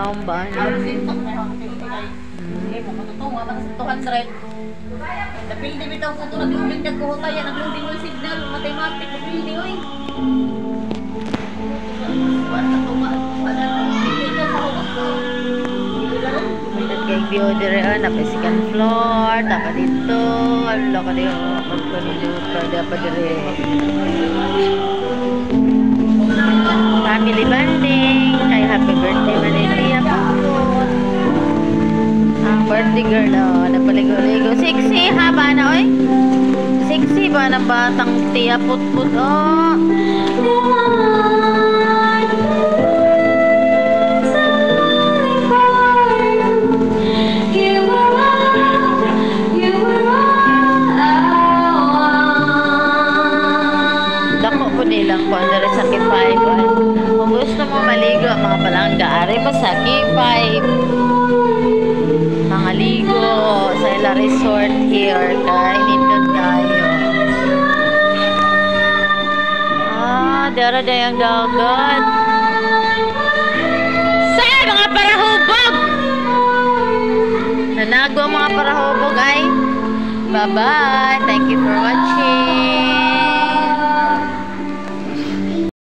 Naong ba? Napildi bitaw ko ito, nag-loading nagkuhutaya, nag-loading yung signal, matematic, nag-loading oy. May view dire na second floor, dapat dito. Wala ka dito, dapat dire. Family bonding, kay happy birthday Manila po. Ang birthday girl, oh, napaligo-ligo. Sexy ha ba na, oy? Sexy ba ng batang tiya put-put, oh? Dako po nilang po dari sa K5. Kung gusto mo maligo, mga palangga, ari mo sa K5. Mga ligo sa ila resort here kay nindot kayo. Dara dayang dagat. Sa mga parahubog. Nanago ang mga parahubog ay. Bye-bye. Thank you for watching.